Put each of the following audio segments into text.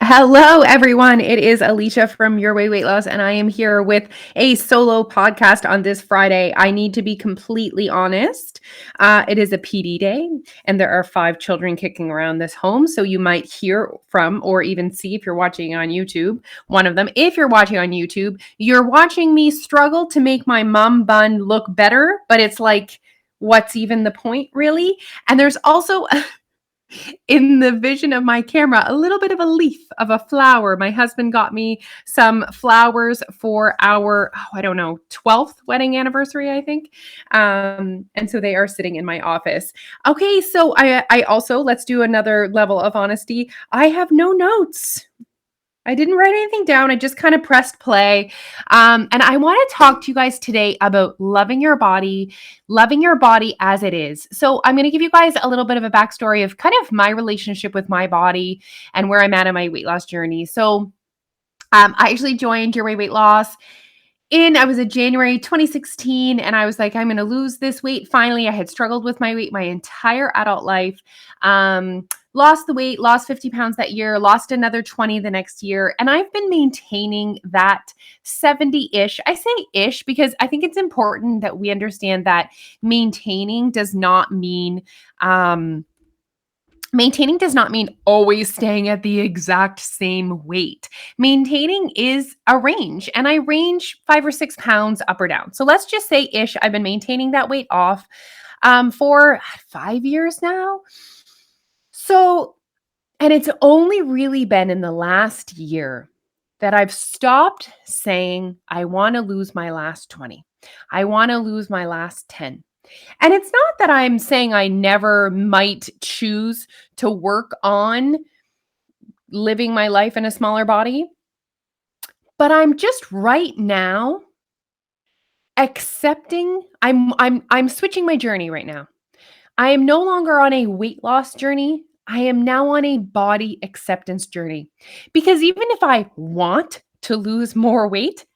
Hello, everyone. It is Alicia from Your Way Weight Loss, and I am here with a solo podcast on this Friday. I need to be completely honest. It is a PD day, and there are 5 children kicking around this home. So you might hear from or even see if you're watching on YouTube, one of them. If you're watching on YouTube, you're watching me struggle to make my mum bun look better, but it's like, what's even the point, really? And there's also in the vision of my camera a little bit of a leaf of a flower. My husband got me some flowers for our, I don't know, 12th wedding anniversary, I think. And so they are sitting in my office. Okay, so I also, let's do another level of honesty. I have no notes. I didn't write anything down. I just kind of pressed play. And I want to talk to you guys today about loving your body as it is. So I'm going to give you guys a little bit of a backstory of kind of my relationship with my body and where I'm at in my weight loss journey. So I actually joined Your Way Weight Loss I was in January 2016, and I was like, I'm going to lose this weight. Finally, I had struggled with my weight my entire adult life. Lost the weight, lost 50 pounds that year, lost another 20 the next year. And I've been maintaining that 70-ish. I say ish because I think it's important that we understand that maintaining does not mean, maintaining does not mean always staying at the exact same weight. Maintaining is a range, and I range 5 or 6 pounds up or down. So let's just say ish. I've been maintaining that weight off for 5 years now. So, and it's only really been in the last year that I've stopped saying, I want to lose my last 20. I want to lose my last 10. And it's not that I'm saying I never might choose to work on living my life in a smaller body, but I'm just right now accepting I'm switching my journey right now. I am no longer on a weight loss journey. I am now on a body acceptance journey. Because even if I want to lose more weight,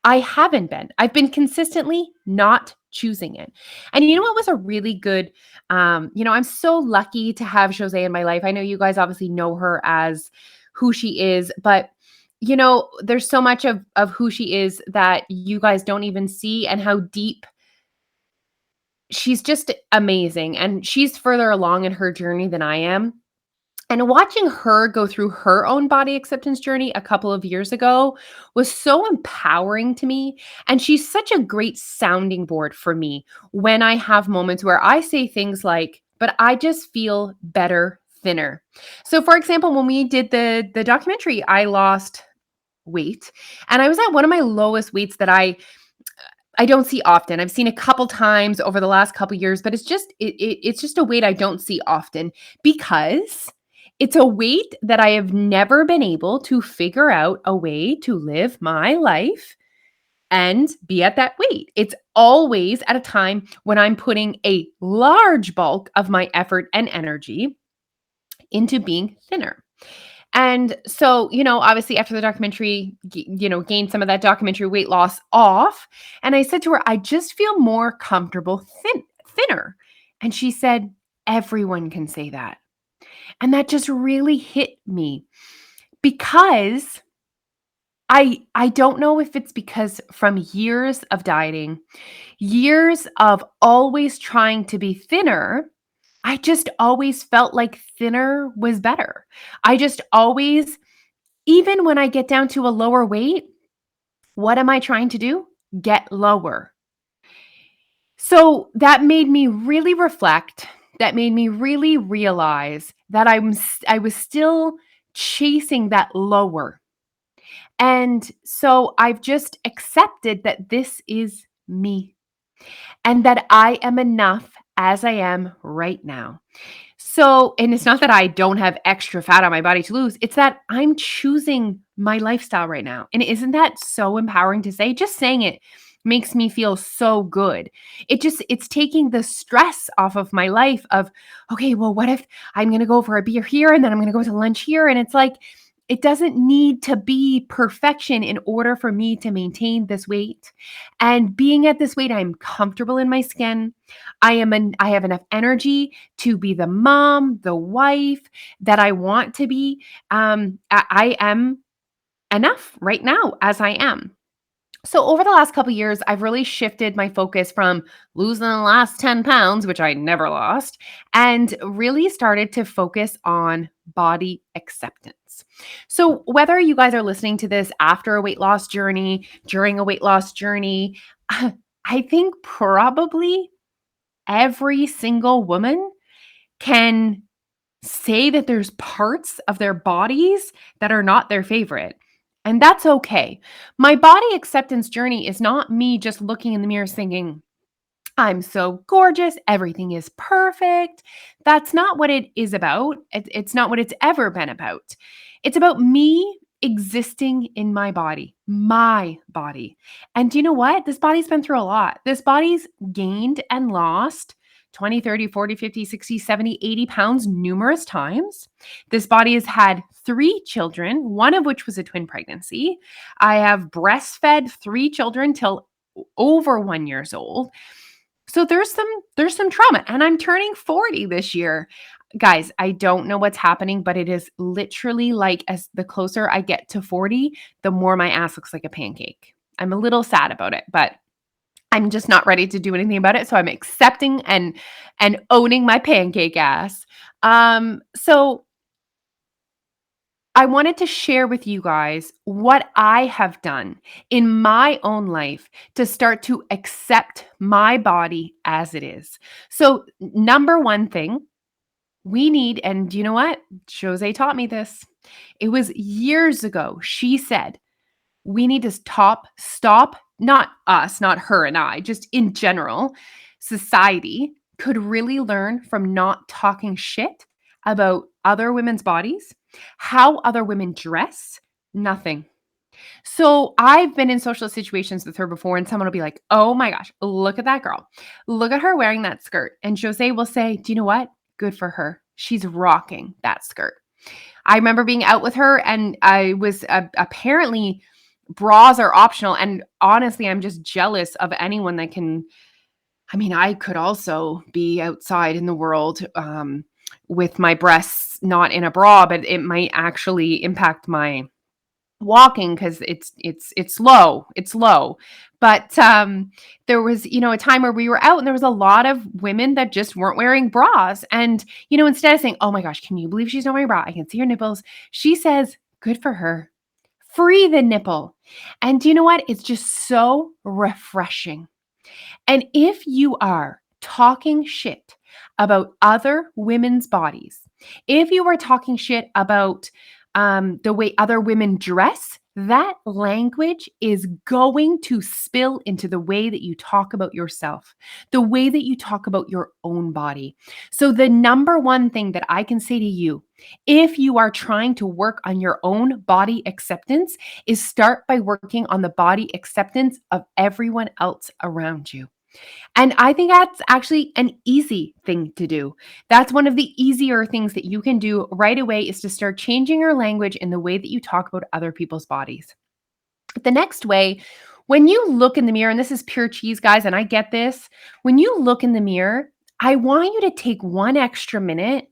I haven't been. I've been consistently not choosing it. And you know what was a really good, I'm so lucky to have Jose in my life. I know you guys obviously know her as who she is, but there's so much of who she is that you guys don't even see and how deep she's just amazing. And she's further along in her journey than I am. And watching her go through her own body acceptance journey a couple of years ago was so empowering to me. And she's such a great sounding board for me when I have moments where I say things like, but I just feel better, thinner. So for example, when we did the documentary, I lost weight and I was at one of my lowest weights that I don't see often. I've seen a couple times over the last couple years, but it's just a weight I don't see often because it's a weight that I have never been able to figure out a way to live my life and be at that weight. It's always at a time when I'm putting a large bulk of my effort and energy into being thinner. And so, obviously after the documentary, gained some of that documentary weight loss off. And I said to her, I just feel more comfortable thinner. And she said, everyone can say that. And that just really hit me because I don't know if it's because from years of dieting, years of always trying to be thinner, I just always felt like thinner was better. I just always, even when I get down to a lower weight, what am I trying to do? Get lower. So that made me really reflect. That made me really realize that I was still chasing that lower. And so I've just accepted that this is me and that I am enough as I am right now. So, and it's not that I don't have extra fat on my body to lose, it's that I'm choosing my lifestyle right now. And isn't that so empowering to say? Just saying it makes me feel so good. It's taking the stress off of my life of, okay, well, what if I'm going to go for a beer here and then I'm going to go to lunch here? And it's like, It doesn't need to be perfection in order for me to maintain this weight. And being at this weight, I'm comfortable in my skin. I have enough energy to be the mom, the wife that I want to be. I am enough right now as I am. So over the last couple years, I've really shifted my focus from losing the last 10 pounds, which I never lost, and really started to focus on body acceptance. So whether you guys are listening to this after a weight loss journey, during a weight loss journey, I think probably every single woman can say that there's parts of their bodies that are not their favorite. And that's okay. My body acceptance journey is not me just looking in the mirror thinking, I'm so gorgeous, everything is perfect. That's not what it is about. It's not what it's ever been about. It's about me existing in my body, my body. And do you know what? This body's been through a lot. This body's gained and lost 20, 30, 40, 50, 60, 70, 80 pounds numerous times. This body has had 3 children, one of which was a twin pregnancy. I have breastfed 3 children till over 1 years old. So there's some trauma, and I'm turning 40 this year. Guys, I don't know what's happening, but it is literally like as the closer I get to 40, the more my ass looks like a pancake. I'm a little sad about it, but I'm just not ready to do anything about it. So I'm accepting and owning my pancake ass. So I wanted to share with you guys what I have done in my own life to start to accept my body as it is. So, number one thing we need, and you know what? Jose taught me this. It was years ago. She said, we need to stop, not us, not her and I, just in general, society could really learn from not talking shit about other women's bodies, how other women dress, nothing. So I've been in social situations with her before, and someone will be like, oh my gosh, look at that girl. Look at her wearing that skirt. And Jose will say, do you know what? Good for her. She's rocking that skirt. I remember being out with her, and I was apparently bras are optional. And honestly, I'm just jealous of anyone that can. I mean, I could also be outside in the world with my breasts not in a bra, but it might actually impact my walking because it's low. But there was a time where we were out and there was a lot of women that just weren't wearing bras, and instead of saying, oh my gosh, can you believe she's not wearing a bra, I can see her nipples, she says, good for her, free the nipple. And do you know what? It's just so refreshing. And if you are talking shit about other women's bodies, if you are talking shit about the way other women dress, that language is going to spill into the way that you talk about yourself, the way that you talk about your own body. So, the number one thing that I can say to you, if you are trying to work on your own body acceptance, is start by working on the body acceptance of everyone else around you. And I think that's actually an easy thing to do. That's one of the easier things that you can do right away, is to start changing your language in the way that you talk about other people's bodies. The next way, when you look in the mirror, and this is pure cheese, guys, and I get this, when you look in the mirror, I want you to take one extra minute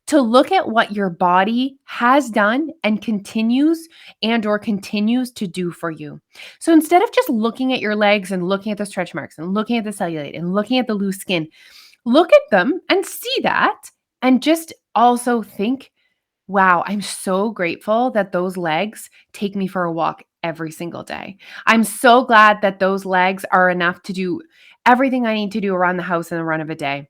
to look at what your body has done and continues to do for you. So instead of just looking at your legs and looking at the stretch marks and looking at the cellulite and looking at the loose skin, look at them and see that, and just also think, wow, I'm so grateful that those legs take me for a walk every single day. I'm so glad that those legs are enough to do everything I need to do around the house in the run of a day.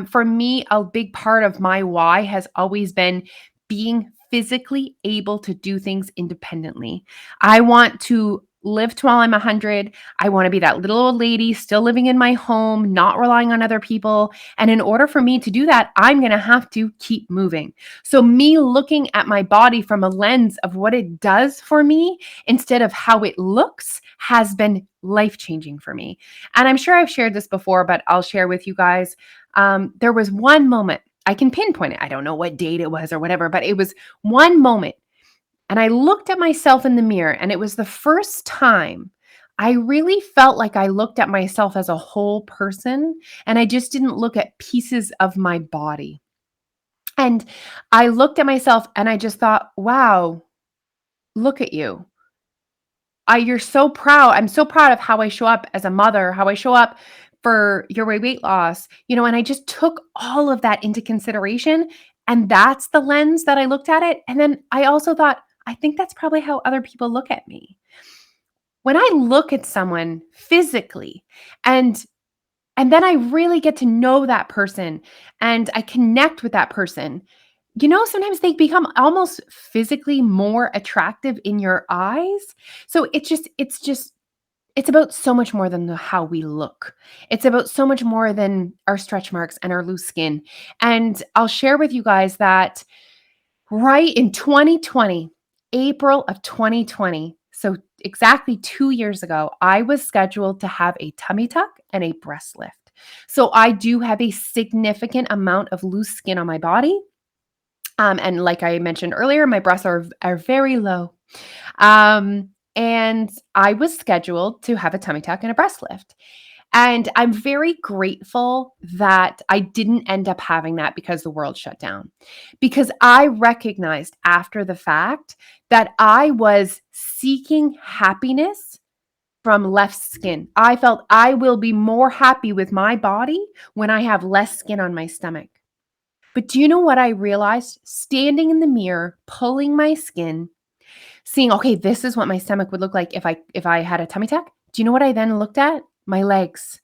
For me, a big part of my why has always been being physically able to do things independently. I want to live till I'm 100. I want to be that little old lady still living in my home, not relying on other people. And in order for me to do that, I'm going to have to keep moving. So, me looking at my body from a lens of what it does for me instead of how it looks has been life changing for me. And I'm sure I've shared this before, but I'll share with you guys. There was one moment, I can pinpoint it. I don't know what date it was or whatever, but it was one moment And I looked at myself in the mirror, and it was the first time I really felt like I looked at myself as a whole person, and I just didn't look at pieces of my body. And I looked at myself and I just thought, wow, look at you. You're so proud. I'm so proud of how I show up as a mother, how I show up for your weight loss, and I just took all of that into consideration. And that's the lens that I looked at it. And then I also thought, I think that's probably how other people look at me. When I look at someone physically and and then I really get to know that person and I connect with that person, sometimes they become almost physically more attractive in your eyes. So it's about so much more than how we look. It's about so much more than our stretch marks and our loose skin. And I'll share with you guys that right in 2020, April of 2020, so exactly 2 years ago, I was scheduled to have a tummy tuck and a breast lift. So I do have a significant amount of loose skin on my body. And like I mentioned earlier, my breasts are very low. And I was scheduled to have a tummy tuck and a breast lift. And I'm very grateful that I didn't end up having that because the world shut down. Because I recognized after the fact that I was seeking happiness from less skin. I felt I will be more happy with my body when I have less skin on my stomach. But do you know what I realized? Standing in the mirror, pulling my skin, seeing, okay, this is what my stomach would look like if I had a tummy tuck. Do you know what I then looked at? My legs.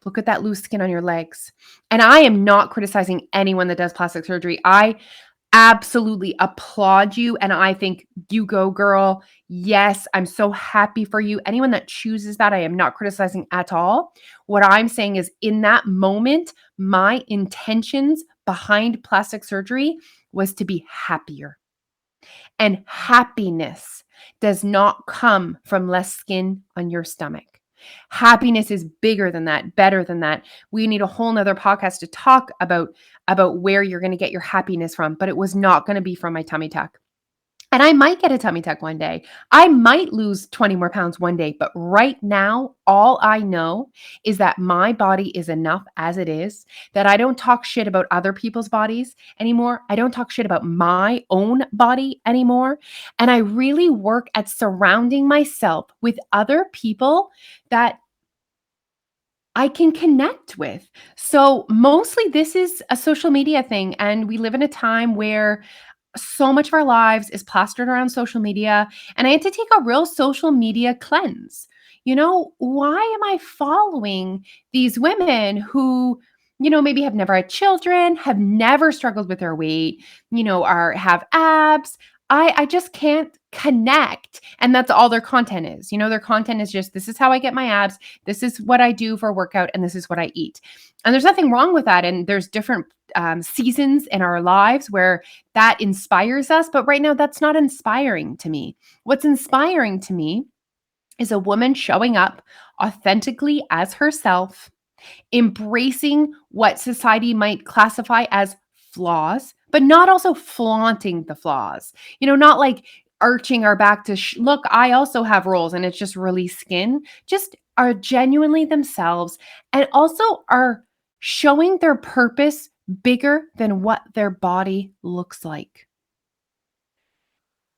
Look at that loose skin on your legs. And I am not criticizing anyone that does plastic surgery. I absolutely applaud you and I think you go girl. Yes, I'm so happy for you. Anyone that chooses that, I am not criticizing at all. What I'm saying is in that moment, my intentions behind plastic surgery was to be happier. And happiness does not come from less skin on your stomach. Happiness is bigger than that, better than that. We need a whole nother podcast to talk about where you're going to get your happiness from, but it was not going to be from my tummy tuck. And I might get a tummy tuck one day. I might lose 20 more pounds one day. But right now, all I know is that my body is enough as it is, that I don't talk shit about other people's bodies anymore. I don't talk shit about my own body anymore. And I really work at surrounding myself with other people that I can connect with. So mostly this is a social media thing. And we live in a time where so much of our lives is plastered around social media, and I had to take a real social media cleanse. Why am I following these women who, maybe have never had children, have never struggled with their weight, have abs? I just can't connect. And that's all their content is. Their content is just, this is how I get my abs, this is what I do for workout, and this is what I eat. And there's nothing wrong with that. And there's different seasons in our lives where that inspires us. But right now, that's not inspiring to me. What's inspiring to me is a woman showing up authentically as herself, embracing what society might classify as flaws, but not also flaunting the flaws. Not like arching our back to look, I also have rolls and it's just really skin. Just are genuinely themselves and also are showing their purpose bigger than what their body looks like.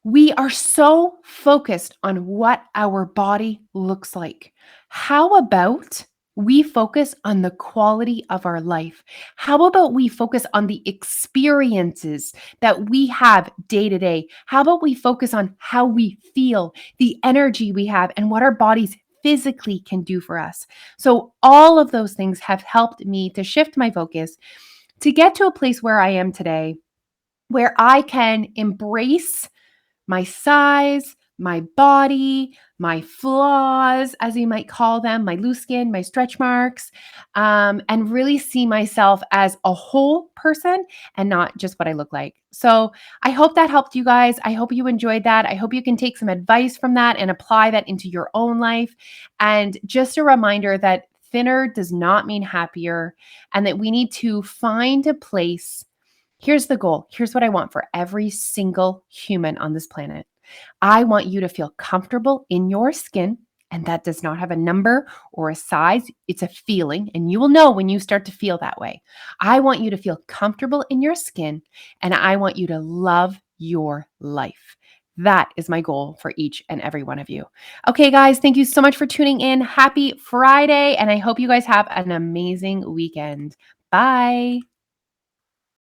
We are so focused on what our body looks like. How about we focus on the quality of our life? How about we focus on the experiences that we have day to day? How about we focus on how we feel, the energy we have, and what our bodies physically can do for us? So, all of those things have helped me to shift my focus to get to a place where I am today, where I can embrace my size, my body, my flaws, as you might call them, my loose skin, my stretch marks, and really see myself as a whole person and not just what I look like. So I hope that helped you guys. I hope you enjoyed that. I hope you can take some advice from that and apply that into your own life. And just a reminder that thinner does not mean happier, and that we need to find a place. Here's the goal. Here's what I want for every single human on this planet. I want you to feel comfortable in your skin, and that does not have a number or a size. It's a feeling, and you will know when you start to feel that way. I want you to feel comfortable in your skin, and I want you to love your life. That is my goal for each and every one of you. Okay, guys, thank you so much for tuning in. Happy Friday, and I hope you guys have an amazing weekend. Bye.